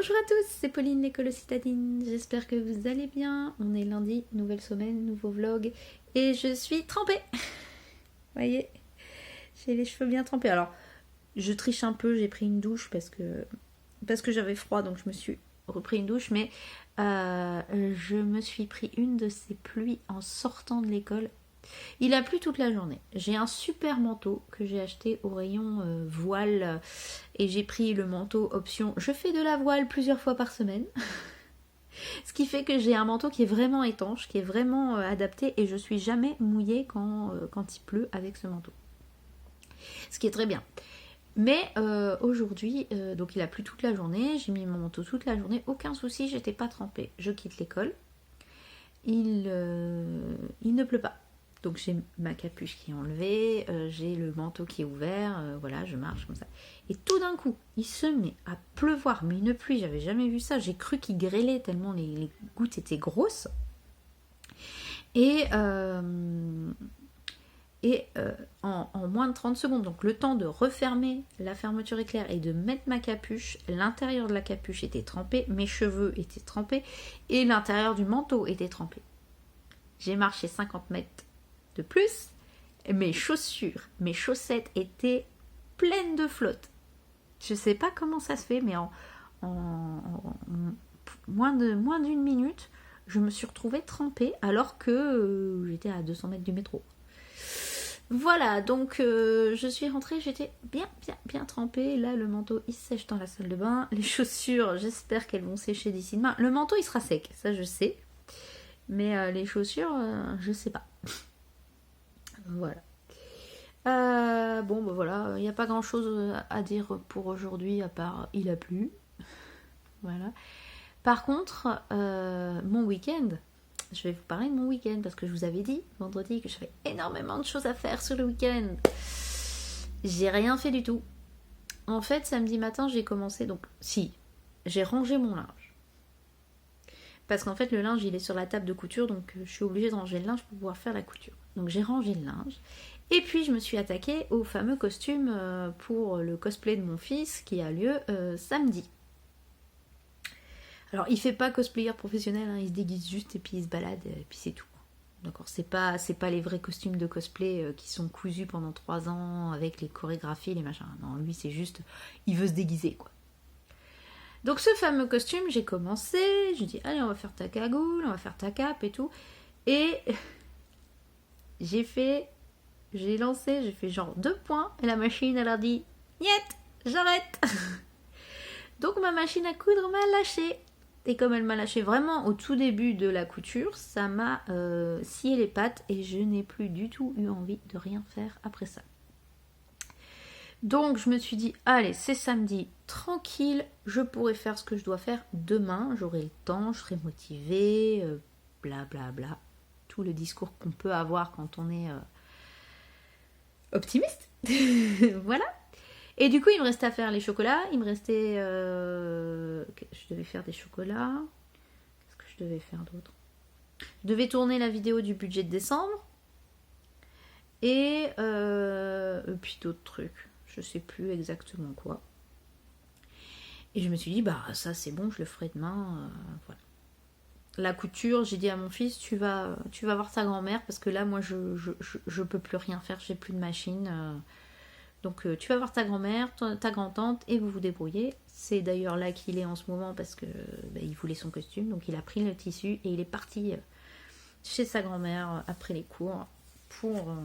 Bonjour à tous, c'est Pauline l'école citadine, j'espère que vous allez bien. On est lundi, nouvelle semaine, nouveau vlog et je suis trempée. Vous voyez, j'ai les cheveux bien trempés. Alors, je triche un peu, j'ai pris une douche parce que j'avais froid, donc je me suis repris une douche, mais je me suis pris une de ces pluies en sortant de l'école. Il a plu toute la journée. J'ai un super manteau que j'ai acheté au rayon voile et j'ai pris le manteau option. Je fais de la voile plusieurs fois par semaine. Ce qui fait que j'ai un manteau qui est vraiment étanche, qui est vraiment adapté et je suis jamais mouillée quand il pleut avec ce manteau. Ce qui est très bien. Mais aujourd'hui, donc il a plu toute la journée, j'ai mis mon manteau toute la journée, aucun souci, j'étais pas trempée. Je quitte l'école, il ne pleut pas. Donc j'ai ma capuche qui est enlevée, j'ai le manteau qui est ouvert, voilà, je marche comme ça. Et tout d'un coup, il se met à pleuvoir, mais une pluie, j'avais jamais vu ça. J'ai cru qu'il grêlait tellement les gouttes étaient grosses. Et en moins de 30 secondes, donc le temps de refermer la fermeture éclair et de mettre ma capuche, l'intérieur de la capuche était trempé, mes cheveux étaient trempés et l'intérieur du manteau était trempé. J'ai marché 50 mètres de plus, mes chaussures, mes chaussettes étaient pleines de flotte. Je sais pas comment ça se fait, mais en moins d'une minute, je me suis retrouvée trempée alors que j'étais à 200 mètres du métro. Voilà, donc je suis rentrée, j'étais bien trempée. Là, le manteau, il sèche dans la salle de bain. Les chaussures, j'espère qu'elles vont sécher d'ici demain. Le manteau, il sera sec, ça je sais. Mais les chaussures, je sais pas. Voilà. Bon, ben voilà, il n'y a pas grand chose à dire pour aujourd'hui, à part il a plu. Voilà. Par contre, mon week-end, je vais vous parler de mon week-end parce que je vous avais dit vendredi que j'avais énormément de choses à faire sur le week-end. J'ai rien fait du tout. En fait, samedi matin, j'ai commencé, donc, j'ai rangé mon linge. Parce qu'en fait, le linge, il est sur la table de couture, donc je suis obligée de ranger le linge pour pouvoir faire la couture. Donc j'ai rangé le linge. Et puis, je me suis attaquée au fameux costume pour le cosplay de mon fils qui a lieu samedi. Alors, il fait pas cosplayer professionnel, hein, il se déguise juste et puis il se balade et puis c'est tout. D'accord, c'est pas les vrais costumes de cosplay qui sont cousus pendant 3 ans avec les chorégraphies, les machins. Non, lui, c'est juste, il veut se déguiser, quoi. Donc ce fameux costume, j'ai commencé, j'ai dit allez on va faire ta cagoule, on va faire ta cape et tout. Et j'ai fait genre 2 points et la machine elle a dit niet, j'arrête. Donc ma machine à coudre m'a lâché. Et comme elle m'a lâché vraiment au tout début de la couture, ça m'a scié les pattes et je n'ai plus du tout eu envie de rien faire après ça. Donc je me suis dit, allez, c'est samedi, tranquille, je pourrai faire ce que je dois faire demain, j'aurai le temps, je serai motivée, blablabla. Tout le discours qu'on peut avoir quand on est optimiste. Voilà. Et du coup, il me restait à faire les chocolats, il me restait... je devais faire des chocolats. Qu'est-ce que je devais faire d'autre ? Je devais tourner la vidéo du budget de décembre. Et puis d'autres trucs. Je sais plus exactement quoi. Et je me suis dit, bah ça c'est bon, je le ferai demain. Voilà. La couture, j'ai dit à mon fils, tu vas voir ta grand-mère parce que là moi je peux plus rien faire, j'ai plus de machine. Donc tu vas voir ta grand-mère, ta grand-tante et vous vous débrouillez. C'est d'ailleurs là qu'il est en ce moment parce que il voulait son costume, donc il a pris le tissu et il est parti chez sa grand-mère après les cours pour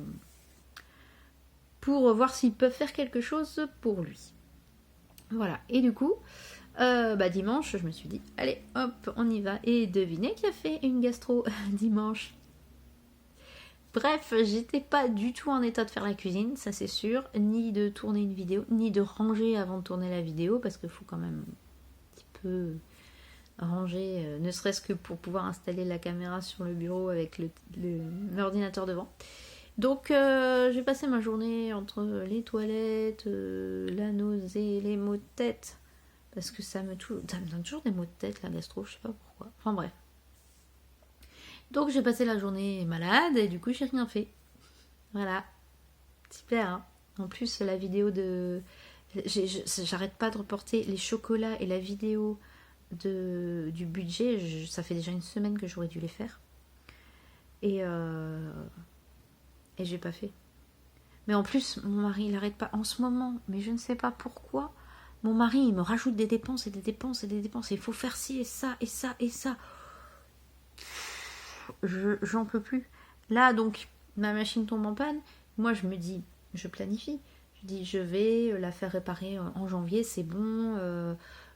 voir s'ils peuvent faire quelque chose pour lui. Voilà, et du coup, dimanche, je me suis dit, allez, hop, on y va. Et devinez qui a fait une gastro dimanche. Bref, j'étais pas du tout en état de faire la cuisine, ça c'est sûr, ni de tourner une vidéo, ni de ranger avant de tourner la vidéo, parce qu'il faut quand même un petit peu ranger, ne serait-ce que pour pouvoir installer la caméra sur le bureau avec l'ordinateur devant. Donc j'ai passé ma journée entre les toilettes, la nausée, les maux de tête, parce que ça me donne toujours des maux de tête la gastro, je sais pas pourquoi. Enfin bref. Donc j'ai passé la journée malade et du coup j'ai rien fait. Voilà. Super, hein. En plus la vidéo de... J'arrête pas de reporter les chocolats et la vidéo du budget. Ça fait déjà une semaine que j'aurais dû les faire. Et j'ai pas fait. Mais en plus, mon mari, il arrête pas en ce moment. Mais je ne sais pas pourquoi. Mon mari, il me rajoute des dépenses et des dépenses et des dépenses. Et il faut faire ci et ça et ça et ça. J'en peux plus. Là, donc, ma machine tombe en panne. Moi, je me dis, je planifie. Je dis, je vais la faire réparer en janvier, c'est bon.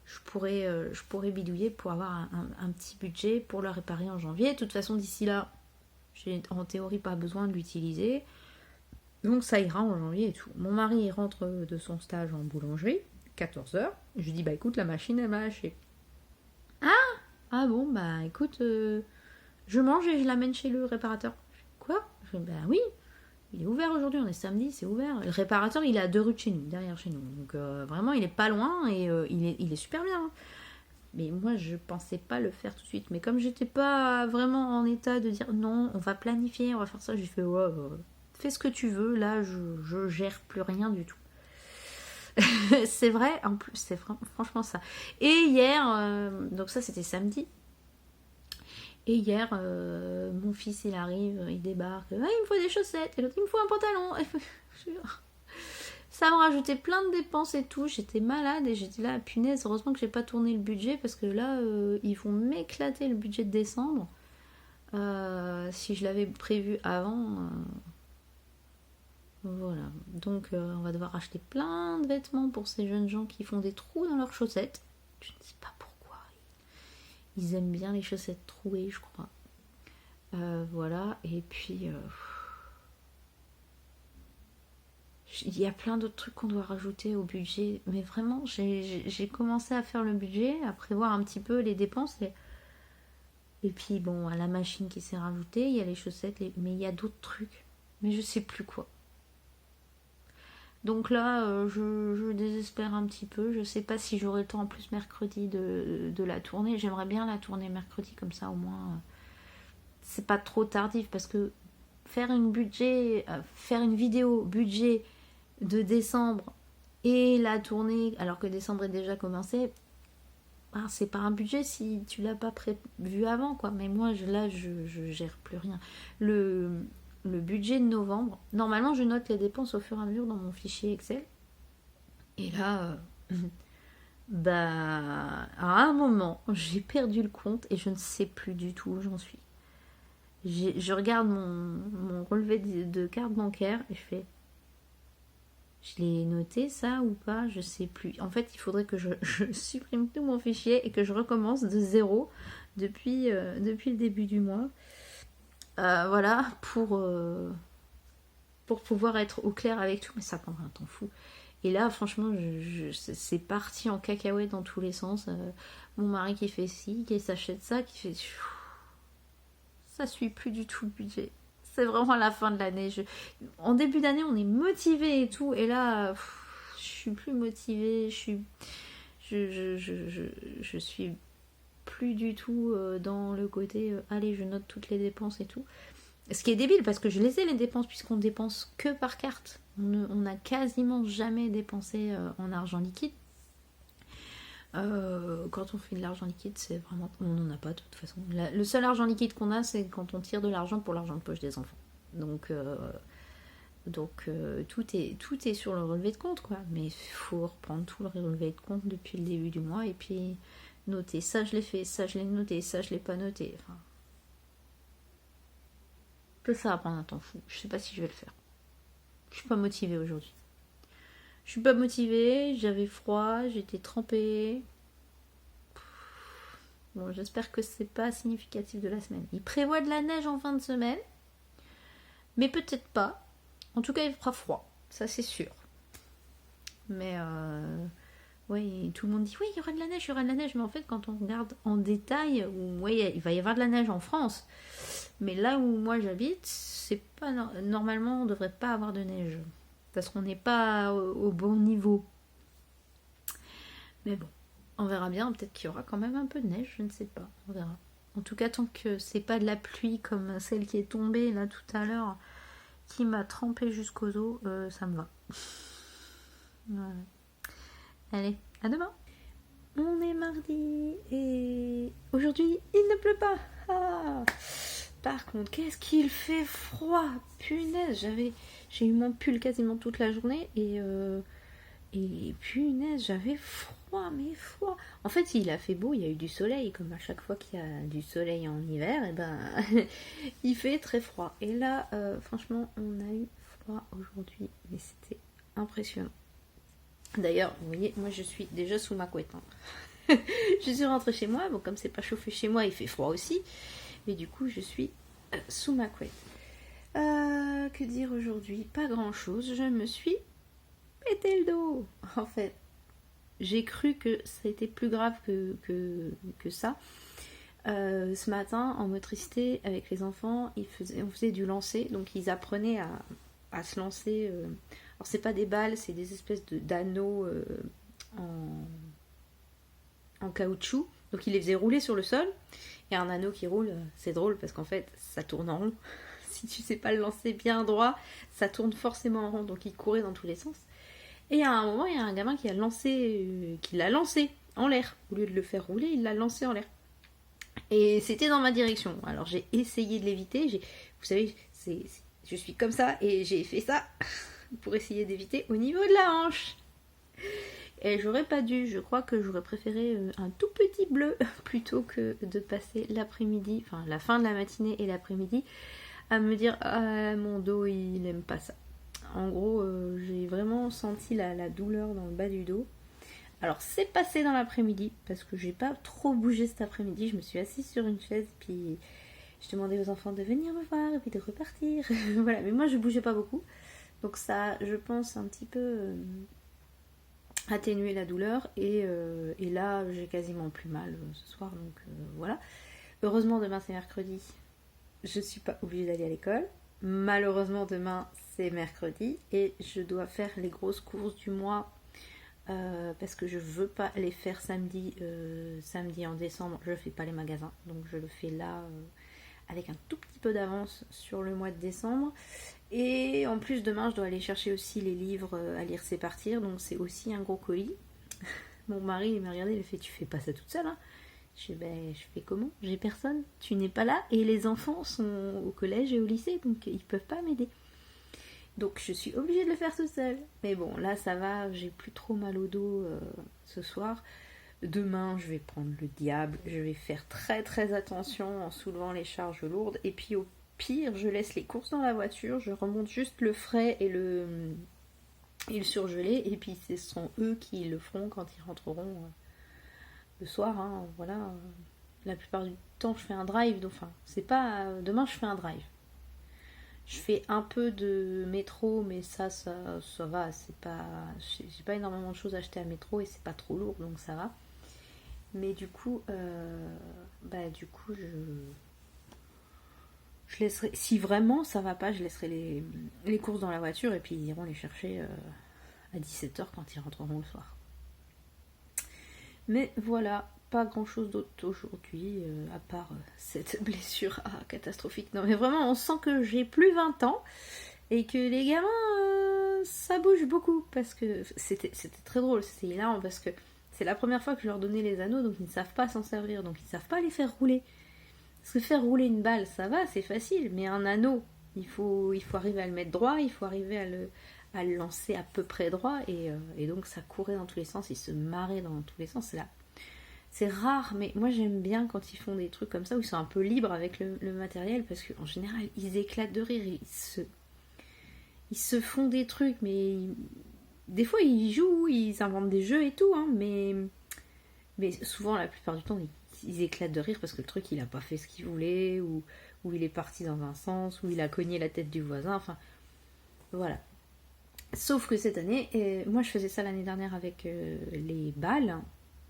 Je pourrais bidouiller pour avoir un petit budget pour la réparer en janvier. De toute façon, d'ici là, j'ai en théorie pas besoin de l'utiliser. Donc, ça ira en janvier et tout. Mon mari, il rentre de son stage en boulangerie, 14h. Je lui dis, bah écoute, la machine, elle m'a haché. Ah bon, bah écoute, je mange et je l'amène chez le réparateur. Quoi? Je dis, bah oui, il est ouvert aujourd'hui, on est samedi, c'est ouvert. Le réparateur, il est à 2 rues de chez nous, derrière chez nous. Donc vraiment, il est pas loin et il est super bien. Mais moi, je pensais pas le faire tout de suite. Mais comme j'étais pas vraiment en état de dire non, on va planifier, on va faire ça, j'ai fait ouais, fais ce que tu veux, là, je gère plus rien du tout. C'est vrai, en plus, c'est franchement ça. Et hier, donc ça c'était samedi. Et hier, mon fils il arrive, il débarque. Ah, il me faut des chaussettes. Et l'autre, il me faut un pantalon. Ça m'a rajouté plein de dépenses et tout. J'étais malade et j'étais là, punaise. Heureusement que j'ai pas tourné le budget parce que là, ils vont m'éclater le budget de décembre. Si je l'avais prévu avant. Voilà. Donc, on va devoir acheter plein de vêtements pour ces jeunes gens qui font des trous dans leurs chaussettes. Je ne sais pas pourquoi. Ils aiment bien les chaussettes trouées, je crois. Voilà. Et puis, il y a plein d'autres trucs qu'on doit rajouter au budget. Mais vraiment, j'ai commencé à faire le budget, à prévoir un petit peu les dépenses. Et puis, bon, à la machine qui s'est rajoutée, il y a les chaussettes, mais il y a d'autres trucs. Mais je sais plus quoi. Donc là, je désespère un petit peu. Je sais pas si j'aurai le temps en plus mercredi de la tourner. J'aimerais bien la tourner mercredi, comme ça au moins c'est pas trop tardif. Parce que faire une vidéo budget de décembre et la tourner alors que décembre est déjà commencé, c'est pas un budget si tu l'as pas prévu avant, quoi. Mais moi, je gère plus rien. Le budget de novembre, normalement je note les dépenses au fur et à mesure dans mon fichier Excel. Et là, bah, à un moment, j'ai perdu le compte et je ne sais plus du tout où j'en suis. Je regarde mon relevé de carte bancaire et je fais, je l'ai noté ça ou pas, je sais plus. En fait, il faudrait que je supprime tout mon fichier et que je recommence de zéro depuis le début du mois. Voilà, pour pouvoir être au clair avec tout, mais ça prendra un temps fou. Et là, franchement, c'est parti en cacahuète dans tous les sens. Mon mari qui fait ci, qui s'achète ça, qui fait... Ça suit plus du tout le budget. C'est vraiment la fin de l'année. En début d'année, on est motivé et tout, et là, je suis plus motivée, je suis plus du tout dans le côté allez, je note toutes les dépenses et tout. Ce qui est débile parce que je les ai les dépenses puisqu'on dépense que par carte. On n'a quasiment jamais dépensé en argent liquide. Quand on fait de l'argent liquide, c'est vraiment... On n'en a pas de toute façon. Le seul argent liquide qu'on a, c'est quand on tire de l'argent pour l'argent de poche des enfants. Donc tout est sur le relevé de compte, quoi. Mais il faut reprendre tout le relevé de compte depuis le début du mois et puis noter. Ça, je l'ai fait, ça, je l'ai noté, ça, je l'ai pas noté. Enfin... que ça va prendre un temps fou. Je sais pas si je vais le faire. Je suis pas motivée aujourd'hui. Je suis pas motivée, j'avais froid, j'étais trempée. Bon, j'espère que c'est pas significatif de la semaine. Il prévoit de la neige en fin de semaine, mais peut-être pas. En tout cas, il fera froid, ça c'est sûr. Mais oui, tout le monde dit oui, il y aura de la neige, il y aura de la neige. Mais en fait, quand on regarde en détail, oui, il va y avoir de la neige en France. Mais là où moi j'habite, c'est pas normalement on devrait pas avoir de neige parce qu'on n'est pas au bon niveau. Mais bon, on verra bien. Peut-être qu'il y aura quand même un peu de neige, je ne sais pas. On verra. En tout cas, tant que c'est pas de la pluie comme celle qui est tombée là tout à l'heure, qui m'a trempée jusqu'aux os, ça me va. Ouais. Allez, à demain. on est mardi et aujourd'hui il ne pleut pas. Ah. Par contre, qu'est-ce qu'il fait froid, punaise, j'ai eu mon pull quasiment toute la journée et punaise, j'avais froid, mais froid. En fait, il a fait beau, il y a eu du soleil, comme à chaque fois qu'il y a du soleil en hiver, et ben il fait très froid. Et là, franchement, on a eu froid aujourd'hui, mais c'était impressionnant. D'ailleurs, vous voyez, moi je suis déjà sous ma couette. Hein. Je suis rentrée chez moi, bon comme c'est pas chauffé chez moi, il fait froid aussi. Mais du coup, je suis sous ma couette. Que dire aujourd'hui? Pas grand chose, je me suis pété le dos. En fait, j'ai cru que c'était plus grave que ça. Ce matin, en motricité, avec les enfants, on faisait du lancer, donc ils apprenaient à se lancer. Alors, c'est pas des balles, c'est des espèces d'anneaux en caoutchouc. Donc, ils les faisaient rouler sur le sol. Et un anneau qui roule, c'est drôle parce qu'en fait, ça tourne en rond. Si tu sais pas le lancer bien droit, ça tourne forcément en rond. Donc, il courait dans tous les sens. Et à un moment, il y a un gamin qui l'a lancé en l'air. Au lieu de le faire rouler, il l'a lancé en l'air. Et c'était dans ma direction. Alors j'ai essayé de l'éviter. Vous savez, je suis comme ça et j'ai fait ça pour essayer d'éviter au niveau de la hanche. Et j'aurais pas dû. Je crois que j'aurais préféré un tout petit bleu plutôt que de passer l'après-midi, enfin la fin de la matinée et l'après-midi, à me dire ah, mon dos il aime pas ça. En gros, j'ai vraiment senti la douleur dans le bas du dos. Alors c'est passé dans l'après-midi parce que j'ai pas trop bougé cet après-midi. Je me suis assise sur une chaise puis je demandais aux enfants de venir me voir et puis de repartir. Voilà, mais moi je bougeais pas beaucoup. Donc ça, je pense, un petit peu atténué la douleur. Et là, j'ai quasiment plus mal ce soir. Donc voilà. Heureusement, demain c'est mercredi. Je suis pas obligée d'aller à l'école. Malheureusement, demain c'est mercredi et je dois faire les grosses courses du mois. Parce que je veux pas les faire samedi en décembre, je fais pas les magasins, donc je le fais là avec un tout petit peu d'avance sur le mois de décembre. Et en plus demain je dois aller chercher aussi les livres à lire c'est partir, donc c'est aussi un gros colis. Mon mari il m'a regardé, il a fait tu fais pas ça toute seule hein. Je fais comment? J'ai personne, tu n'es pas là et les enfants sont au collège et au lycée donc ils peuvent pas m'aider. Donc je suis obligée de le faire toute seule. Mais bon, là ça va, j'ai plus trop mal au dos ce soir. Demain, je vais prendre le diable. Je vais faire très très attention en soulevant les charges lourdes. Et puis au pire, je laisse les courses dans la voiture. Je remonte juste le frais et le surgelé. Et puis ce sont eux qui le feront quand ils rentreront le soir. Hein. Voilà. La plupart du temps, je fais un drive. Enfin, c'est pas... Demain, je fais un drive. Je fais un peu de métro, mais ça va, c'est pas... J'ai pas énormément de choses à acheter à métro et c'est pas trop lourd, donc ça va. Mais du coup, je laisserai... Si vraiment ça va pas, je laisserai les courses dans la voiture et puis ils iront les chercher à 17h quand ils rentreront le soir. Mais voilà, pas grand chose d'autre aujourd'hui, à part cette blessure catastrophique. Non mais vraiment, on sent que j'ai plus 20 ans et que les gamins, ça bouge beaucoup. Parce que c'était très drôle, c'était hilarant parce que c'est la première fois que je leur donnais les anneaux, donc ils ne savent pas s'en servir, donc ils ne savent pas les faire rouler. Parce que faire rouler une balle, ça va, c'est facile, mais un anneau, il faut arriver à le mettre droit, il faut arriver à le lancer à peu près droit, et donc ça courait dans tous les sens, il se marrait dans tous les sens, c'est là. C'est rare, mais moi j'aime bien quand ils font des trucs comme ça, où ils sont un peu libres avec le matériel, parce qu'en général, ils éclatent de rire, ils se font des trucs, mais des fois ils jouent, ils inventent des jeux et tout, hein, mais souvent, la plupart du temps, ils éclatent de rire parce que le truc, il a pas fait ce qu'il voulait, ou il est parti dans un sens, ou il a cogné la tête du voisin, enfin, voilà. Sauf que cette année, moi je faisais ça l'année dernière avec les balles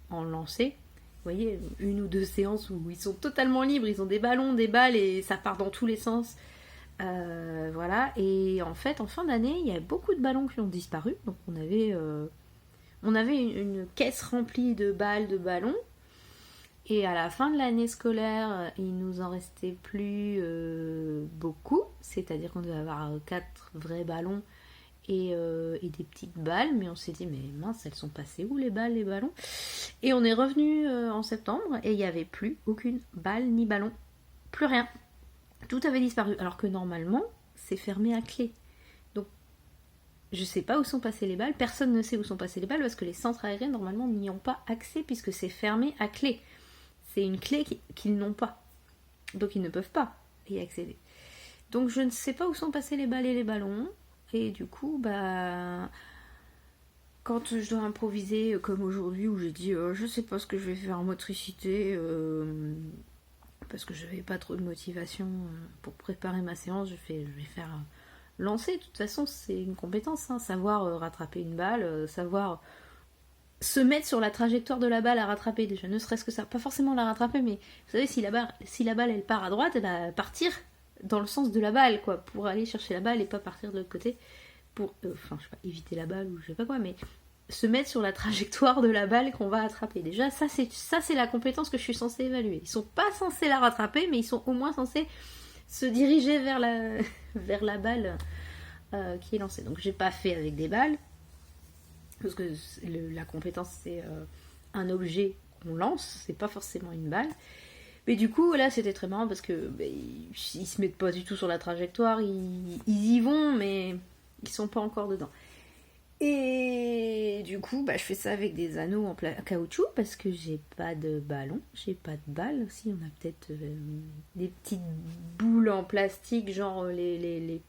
en lancer. Vous voyez, une ou deux séances où ils sont totalement libres, ils ont des ballons, des balles et ça part dans tous les sens. Voilà, et en fait, en fin d'année, il y a beaucoup de ballons qui ont disparu. Donc on avait une caisse remplie de balles, de ballons. Et à la fin de l'année scolaire, il nous en restait plus beaucoup. C'est-à-dire qu'on devait avoir 4 vrais ballons et des petites balles, mais on s'est dit mais mince, elles sont passées où les balles, les ballons? Et on est revenu en septembre et il n'y avait plus aucune balle ni ballon, plus rien, tout avait disparu, alors que normalement c'est fermé à clé. Donc je sais pas où sont passées les balles, personne ne sait où sont passées les balles parce que les centres aériens normalement n'y ont pas accès puisque c'est fermé à clé. C'est une clé qu'ils n'ont pas, donc ils ne peuvent pas y accéder. Donc je ne sais pas où sont passées les balles et les ballons. Et du coup, quand je dois improviser, comme aujourd'hui, où j'ai dit je sais pas ce que je vais faire en motricité, parce que je n'avais pas trop de motivation pour préparer ma séance, je vais faire lancer. De toute façon, c'est une compétence, hein, savoir rattraper une balle, savoir se mettre sur la trajectoire de la balle à rattraper, déjà, ne serait-ce que ça. Pas forcément la rattraper, mais vous savez, si la balle elle part à droite, elle va partir dans le sens de la balle, quoi, pour aller chercher la balle et pas partir de l'autre côté pour, je sais pas, éviter la balle ou je sais pas quoi, mais se mettre sur la trajectoire de la balle qu'on va attraper. Déjà, ça c'est la compétence que je suis censée évaluer. Ils sont pas censés la rattraper, mais ils sont au moins censés se diriger vers la balle qui est lancée. Donc j'ai pas fait avec des balles, parce que la compétence c'est un objet qu'on lance, c'est pas forcément une balle. Mais du coup, là, c'était très marrant parce que ils se mettent pas du tout sur la trajectoire, ils y vont, mais ils sont pas encore dedans. Et du coup, je fais ça avec des anneaux en caoutchouc parce que j'ai pas de ballon, j'ai pas de balle. Si, on a peut-être des petites boules en plastique, genre les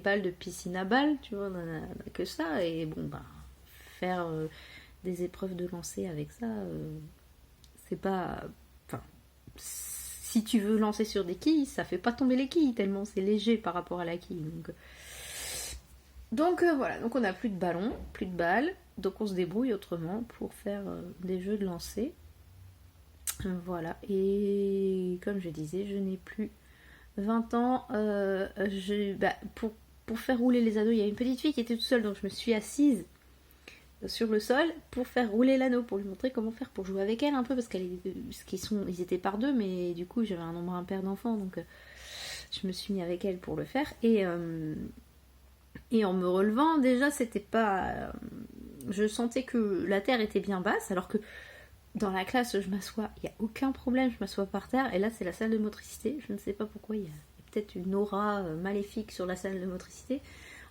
balles de piscine à balles, tu vois, on en a que ça. Et bon, faire des épreuves de lancer avec ça, c'est pas... Si tu veux lancer sur des quilles, ça fait pas tomber les quilles tellement c'est léger par rapport à la quille. Donc voilà, donc on n'a plus de ballon, plus de balles, donc on se débrouille autrement pour faire des jeux de lancer. Voilà, et comme je disais, je n'ai plus 20 ans. Pour faire rouler les anneaux, il y a une petite fille qui était toute seule, donc je me suis assise sur le sol pour faire rouler l'anneau, pour lui montrer comment faire, pour jouer avec elle un peu, parce ils étaient par deux, mais du coup j'avais un nombre impair d'enfants, donc je me suis mis avec elle pour le faire, et en me relevant, déjà c'était pas... je sentais que la terre était bien basse, alors que dans la classe je m'assois, il n'y a aucun problème, je m'assois par terre, et là c'est la salle de motricité, je ne sais pas pourquoi, il y a peut-être une aura maléfique sur la salle de motricité.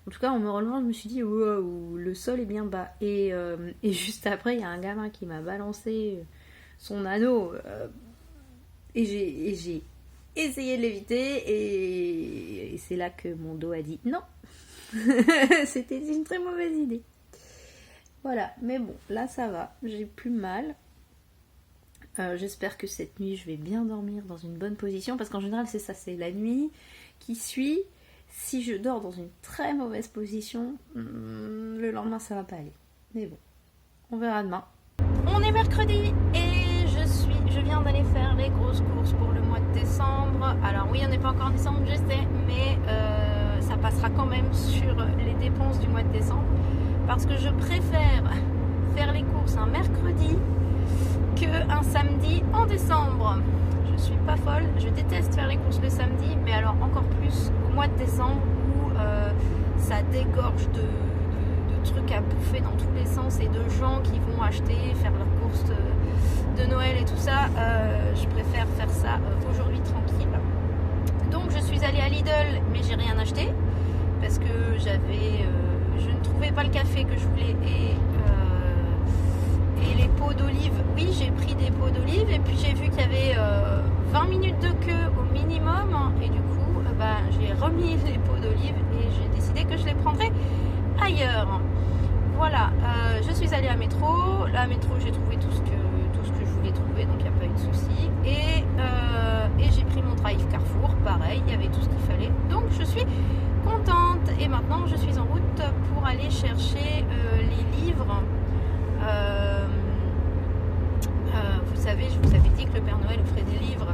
En tout cas, en me relevant, je me suis dit, wow, le sol est bien bas. Et juste après, il y a un gamin qui m'a balancé son anneau. Et j'ai essayé de l'éviter. Et c'est là que mon dos a dit non. C'était une très mauvaise idée. Voilà, mais bon, là ça va. J'ai plus mal. J'espère que cette nuit, je vais bien dormir dans une bonne position. Parce qu'en général, c'est ça, c'est la nuit qui suit. Si je dors dans une très mauvaise position, le lendemain ça va pas aller. Mais bon, on verra demain. On est mercredi et je viens d'aller faire les grosses courses pour le mois de décembre. Alors oui, on n'est pas encore en décembre, je sais, mais ça passera quand même sur les dépenses du mois de décembre. Parce que je préfère faire les courses un mercredi qu'un samedi en décembre. Je suis pas folle, je déteste faire les courses le samedi, mais alors encore plus au mois de décembre où ça dégorge de trucs à bouffer dans tous les sens et de gens qui vont acheter, faire leurs courses de Noël et tout ça. Je préfère faire ça aujourd'hui tranquille. Donc je suis allée à Lidl, mais j'ai rien acheté parce que je ne trouvais pas le café que je voulais et les pots d'olive. Oui, j'ai pris des pots d'olive et puis j'ai vu qu'il y avait 20 minutes de queue au minimum et du coup j'ai remis les pots d'olive et j'ai décidé que je les prendrais ailleurs. Voilà, je suis allée à Métro. La Métro, j'ai trouvé tout ce que je voulais trouver, donc il n'y a pas eu de souci. Et j'ai pris mon drive Carrefour, pareil, il y avait tout ce qu'il fallait. Donc je suis contente et maintenant je suis en route pour aller chercher les livres. Vous savez, je vous avais dit que le Père Noël offrait des livres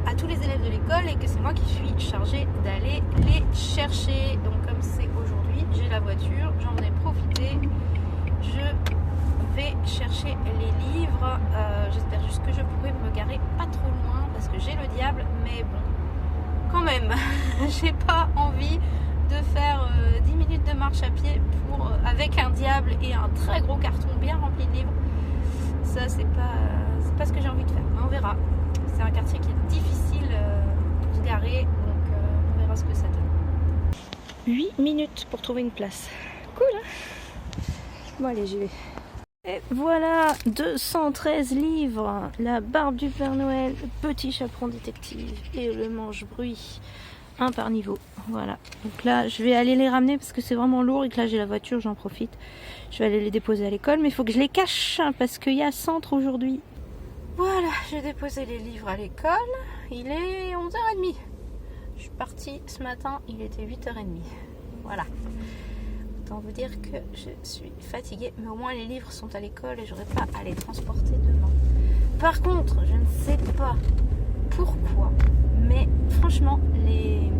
à tous les élèves de l'école et que c'est moi qui suis chargée d'aller les chercher. Donc comme c'est aujourd'hui, j'ai la voiture, j'en ai profité, je vais chercher les livres. J'espère juste que je pourrai me garer pas trop loin parce que j'ai le diable, mais bon, quand même, j'ai pas envie de faire 10 minutes de marche à pied pour, avec un diable et un très gros carton bien rempli de livres. Ça, c'est pas ce que j'ai envie de faire. Mais on verra. C'est un quartier qui est difficile pour se garer, donc on verra ce que ça donne. 8 minutes pour trouver une place. Cool, hein? Bon, allez, j'y vais. Et voilà, 213 livres, la barbe du Père Noël, le petit chaperon détective et le manche-bruit, un par niveau. Voilà, donc là je vais aller les ramener parce que c'est vraiment lourd et que là j'ai la voiture, j'en profite. Je vais aller les déposer à l'école, mais il faut que je les cache parce qu'il y a centre aujourd'hui. Voilà, j'ai déposé les livres à l'école, il est 11h30. Je suis partie ce matin, il était 8h30. Voilà. Autant vous dire que je suis fatiguée, mais au moins les livres sont à l'école et j'aurai pas à les transporter demain. Par contre, je ne sais pas pourquoi, mais franchement, les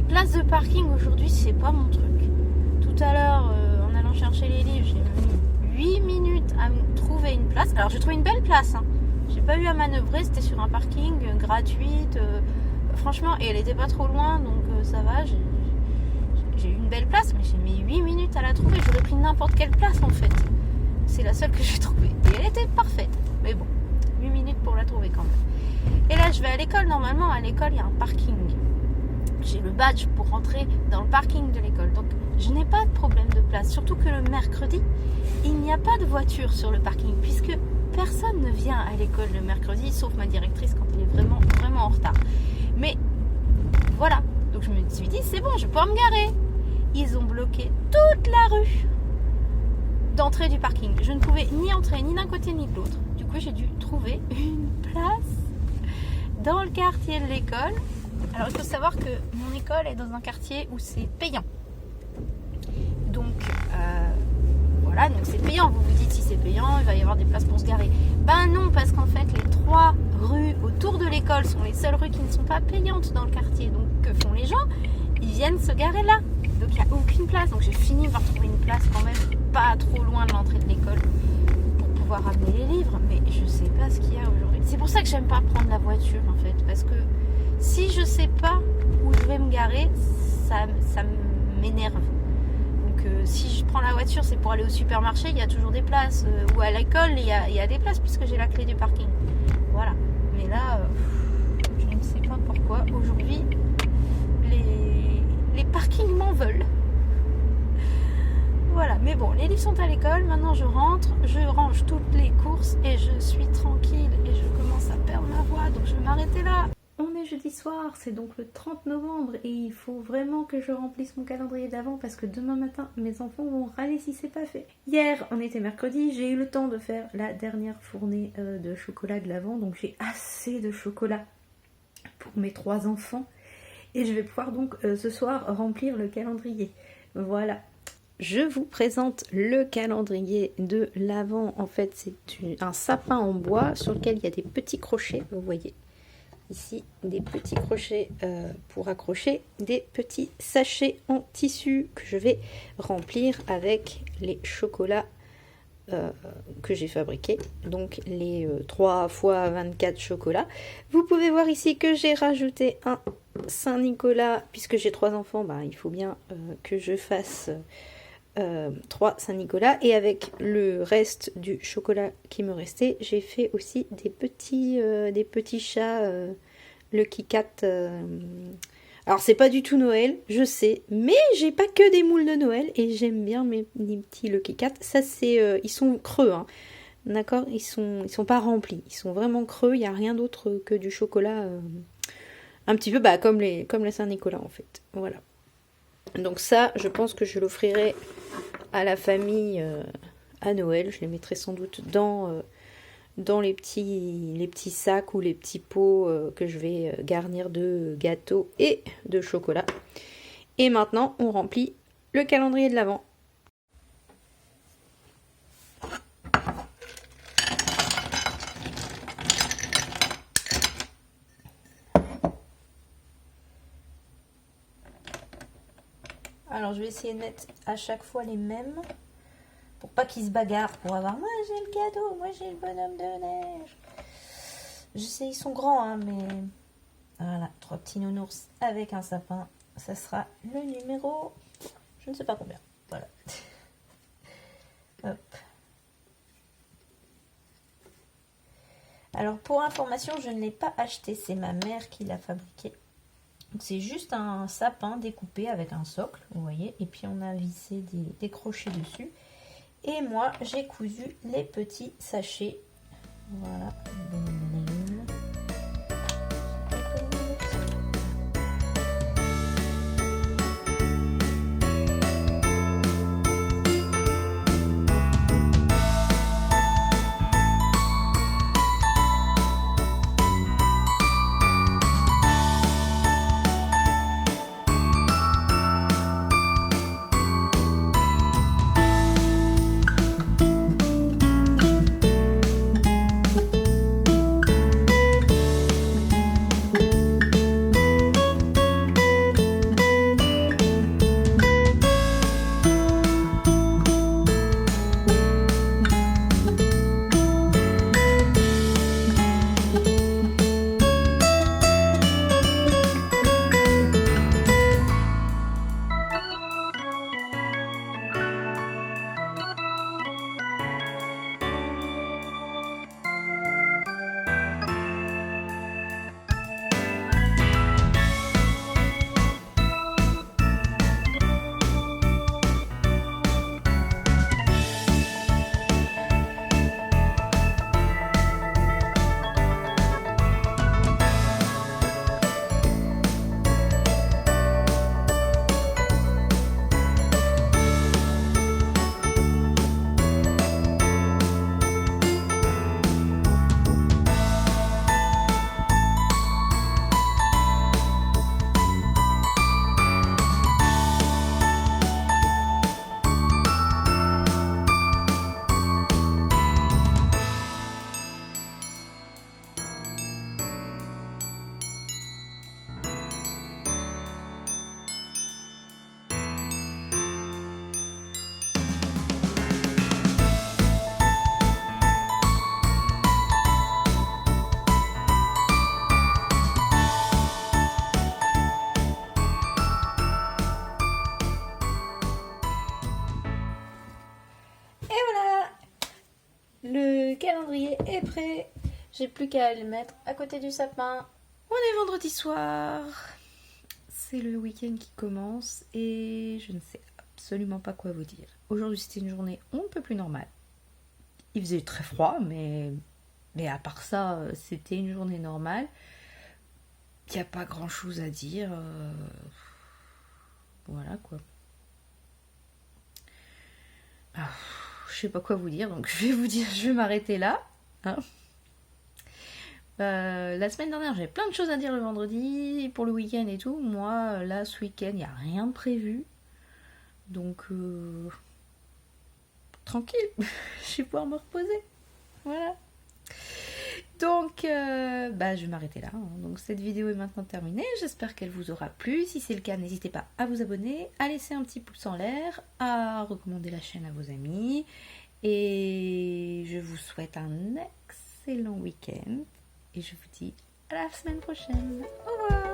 places de parking aujourd'hui, c'est pas mon truc. Tout à l'heure, en allant chercher les livres, j'ai mis 8 minutes à me trouver une place. Alors j'ai trouvé une belle place, hein. J'ai pas eu à manœuvrer, c'était sur un parking gratuite. Franchement, et elle était pas trop loin, donc ça va. J'ai eu une belle place, mais j'ai mis 8 minutes à la trouver. J'aurais pris n'importe quelle place en fait. C'est la seule que j'ai trouvée. Et elle était parfaite. Mais bon, 8 minutes pour la trouver quand même. Et là, je vais à l'école. Normalement, à l'école, il y a un parking. J'ai le badge pour rentrer dans le parking de l'école. Donc, je n'ai pas de problème de place. Surtout que le mercredi, il n'y a pas de voiture sur le parking. Puisque personne ne vient à l'école le mercredi, sauf ma directrice quand elle est vraiment, vraiment en retard. Mais voilà. Donc, je me suis dit, c'est bon, je vais pouvoir me garer. Ils ont bloqué toute la rue d'entrée du parking. Je ne pouvais ni entrer ni d'un côté ni de l'autre. Du coup, j'ai dû trouver une place dans le quartier de l'école. Alors, il faut savoir que mon école est dans un quartier où c'est payant. Donc, voilà, donc c'est payant. Vous vous dites, si c'est payant, il va y avoir des places pour se garer. Ben non, parce qu'en fait, les 3 rues autour de l'école sont les seules rues qui ne sont pas payantes dans le quartier. Donc, que font les gens? Ils viennent se garer là. Donc il n'y a aucune place. Donc j'ai fini par trouver une place quand même pas trop loin de l'entrée de l'école pour pouvoir ramener les livres. Mais je sais pas ce qu'il y a aujourd'hui. C'est pour ça que j'aime pas prendre la voiture en fait. Parce que si je sais pas où je vais me garer, ça m'énerve. Donc si je prends la voiture, c'est pour aller au supermarché, il y a toujours des places. Ou à l'école, il y a des places puisque j'ai la clé du parking. Voilà. Mais là, je ne sais pas pourquoi. Aujourd'hui, les parkings m'en veulent. Voilà, mais bon, les livres sont à l'école, maintenant je rentre, je range toutes les courses et je suis tranquille et je commence à perdre ma voix, donc je vais m'arrêter là. On est jeudi soir, c'est donc le 30 novembre et il faut vraiment que je remplisse mon calendrier d'avant parce que demain matin, mes enfants vont râler si c'est pas fait. Hier, on était mercredi, j'ai eu le temps de faire la dernière fournée de chocolat de l'Avent, donc j'ai assez de chocolat pour mes 3 enfants. Et je vais pouvoir donc ce soir remplir le calendrier. Voilà. Je vous présente le calendrier de l'Avent. En fait, c'est un sapin en bois sur lequel il y a des petits crochets. Vous voyez ici des petits crochets pour accrocher des petits sachets en tissu que je vais remplir avec les chocolats que j'ai fabriqué, donc les 3 x 24 chocolats. Vous pouvez voir ici que j'ai rajouté un Saint-Nicolas, puisque j'ai 3 enfants, bah, il faut bien que je fasse 3 Saint-Nicolas, et avec le reste du chocolat qui me restait, j'ai fait aussi des petits chats Lucky Cat. Alors c'est pas du tout Noël, je sais, mais j'ai pas que des moules de Noël et j'aime bien mes petits Lucky Cat. Ça c'est, ils sont creux, hein. D'accord, ils sont pas remplis, ils sont vraiment creux. Il y a rien d'autre que du chocolat, un petit peu comme les Saint-Nicolas en fait. Voilà. Donc ça, je pense que je l'offrirai à la famille à Noël. Je les mettrai sans doute dans les petits sacs ou les petits pots que je vais garnir de gâteaux et de chocolat. Et maintenant, on remplit le calendrier de l'Avent. Alors, je vais essayer de mettre à chaque fois les mêmes. Pour pas qu'ils se bagarrent, pour avoir moi j'ai le cadeau, moi j'ai le bonhomme de neige. Je sais, ils sont grands, hein, mais voilà, 3 petits nounours avec un sapin, ça sera le numéro, je ne sais pas combien. Voilà. Hop. Alors pour information, je ne l'ai pas acheté, c'est ma mère qui l'a fabriqué. C'est juste un sapin découpé avec un socle, vous voyez, et puis on a vissé des crochets dessus. Et moi, j'ai cousu les petits sachets. Voilà. Le calendrier est prêt. J'ai plus qu'à le mettre à côté du sapin. On est vendredi soir. C'est le week-end qui commence et je ne sais absolument pas quoi vous dire. Aujourd'hui, c'était une journée on ne peut plus normale. Il faisait très froid, mais à part ça, c'était une journée normale. Il n'y a pas grand-chose à dire. Voilà quoi. Je sais pas quoi vous dire, donc je vais m'arrêter là. Hein. La semaine dernière, j'avais plein de choses à dire le vendredi pour le week-end et tout. Moi, là, ce week-end, il n'y a rien de prévu. Donc, tranquille, je vais pouvoir me reposer. Voilà. Donc, je vais m'arrêter là. Donc, cette vidéo est maintenant terminée. J'espère qu'elle vous aura plu. Si c'est le cas, n'hésitez pas à vous abonner, à laisser un petit pouce en l'air, à recommander la chaîne à vos amis. Et je vous souhaite un excellent week-end. Et je vous dis à la semaine prochaine. Au revoir.